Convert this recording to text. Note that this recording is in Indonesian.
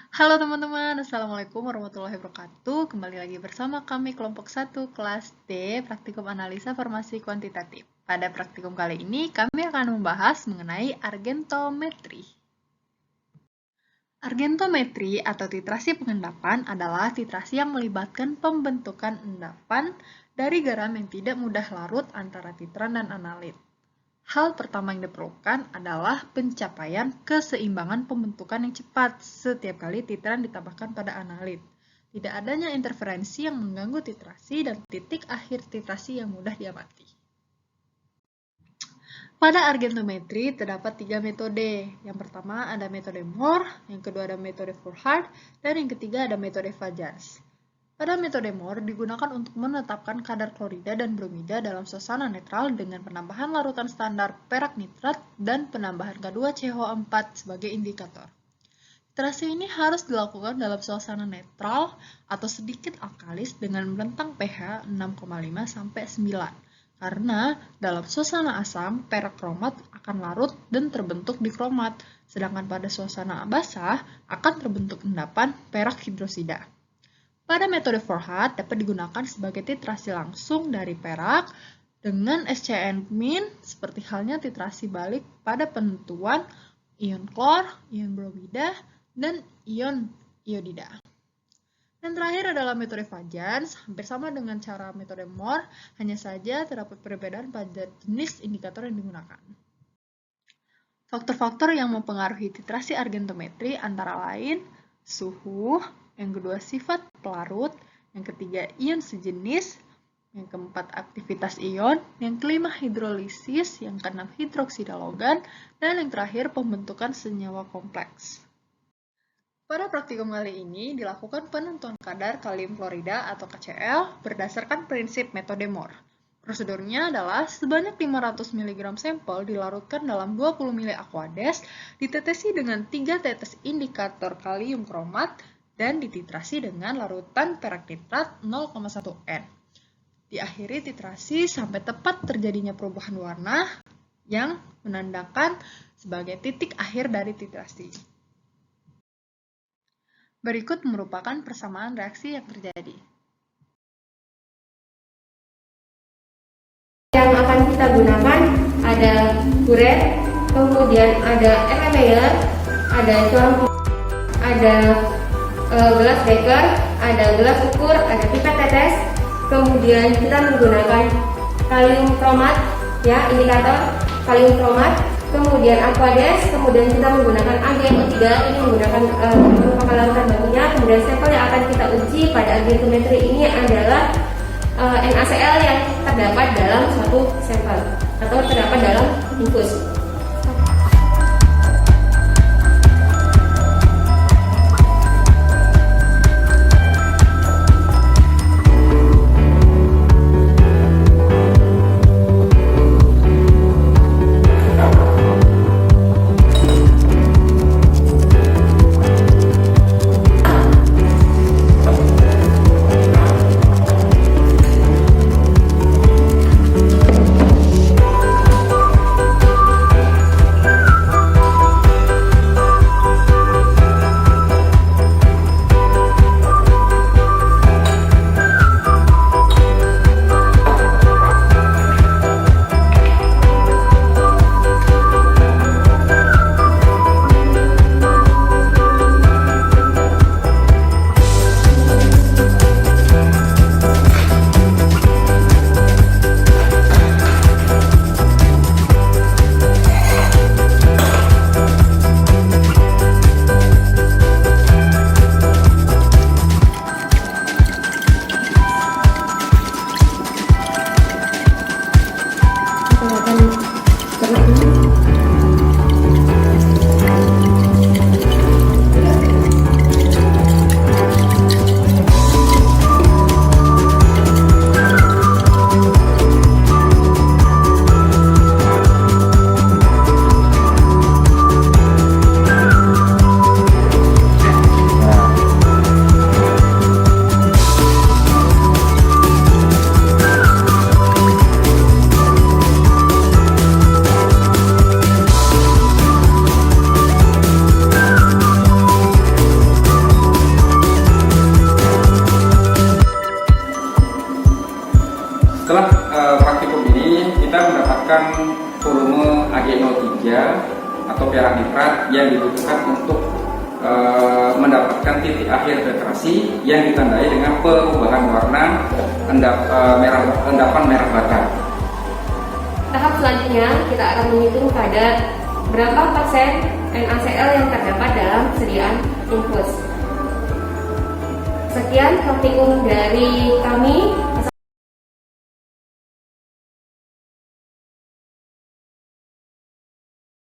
Halo teman-teman, Assalamualaikum warahmatullahi wabarakatuh. Kembali lagi bersama kami kelompok 1 kelas D, Praktikum Analisa Formasi Kuantitatif. Pada praktikum kali ini, kami akan membahas mengenai argentometri. Argentometri atau titrasi pengendapan adalah titrasi yang melibatkan pembentukan endapan dari garam yang tidak mudah larut antara titran dan analit. Hal pertama yang diperlukan adalah pencapaian keseimbangan pembentukan yang cepat setiap kali titran ditambahkan pada analit. Tidak adanya interferensi yang mengganggu titrasi dan titik akhir titrasi yang mudah diamati. Pada argentometri terdapat 3 metode. Yang pertama ada metode Mohr, yang kedua ada metode Furhard, dan yang ketiga ada metode Fajans. Pada metode Mohr digunakan untuk menetapkan kadar klorida dan bromida dalam suasana netral dengan penambahan larutan standar perak nitrat dan penambahan K2CH4 sebagai indikator. Titrasi ini harus dilakukan dalam suasana netral atau sedikit alkalis dengan rentang pH 6,5 sampai 9. Karena dalam suasana asam, perak kromat akan larut dan terbentuk di kromat, sedangkan pada suasana basah akan terbentuk endapan perak hidrosida. Pada metode Furhard dapat digunakan sebagai titrasi langsung dari perak dengan SCN- seperti halnya titrasi balik pada penentuan ion klor, ion bromida, dan ion iodida. Dan terakhir adalah metode Fajans, hampir sama dengan cara metode Mohr, hanya saja terdapat perbedaan pada jenis indikator yang digunakan. Faktor-faktor yang mempengaruhi titrasi argentometri antara lain suhu, yang kedua sifat pelarut, yang ketiga ion sejenis, yang keempat aktivitas ion, yang kelima hidrolisis, yang keenam hidroksida logan, dan yang terakhir pembentukan senyawa kompleks. Pada praktikum kali ini dilakukan penentuan kadar kalium klorida atau KCl berdasarkan prinsip metode Mohr. Prosedurnya adalah sebanyak 500 mg sampel dilarutkan dalam 20 ml aquades, ditetesi dengan 3 tetes indikator kalium kromat, dan dititrasi dengan larutan perak nitrat 0,1 N. Diakhiri titrasi sampai tepat terjadinya perubahan warna yang menandakan sebagai titik akhir dari titrasi. Berikut merupakan persamaan reaksi yang terjadi. Yang akan kita gunakan ada kuret, kemudian ada MMR, ada corong, ada gelas beker, ada gelas ukur, ada pipet tetes, kemudian kita menggunakan kalium kromat, ya, indikator kalium kromat, kemudian aquades, kemudian kita menggunakan AgNO3, ini menggunakan merupakan larutan bakunya, kemudian sampel yang akan kita uji pada argentometri ini adalah NaCl yang terdapat dalam suatu sampel atau terdapat dalam infus. volume Ag03 atau perak nitrat yang dibutuhkan untuk mendapatkan titik akhir filtrasi yang ditandai dengan perubahan warna endapan merah bata. Tahap selanjutnya kita akan menghitung kadar berapa persen NaCl yang terdapat dalam sediaan infus. Sekian praktikum dari kami.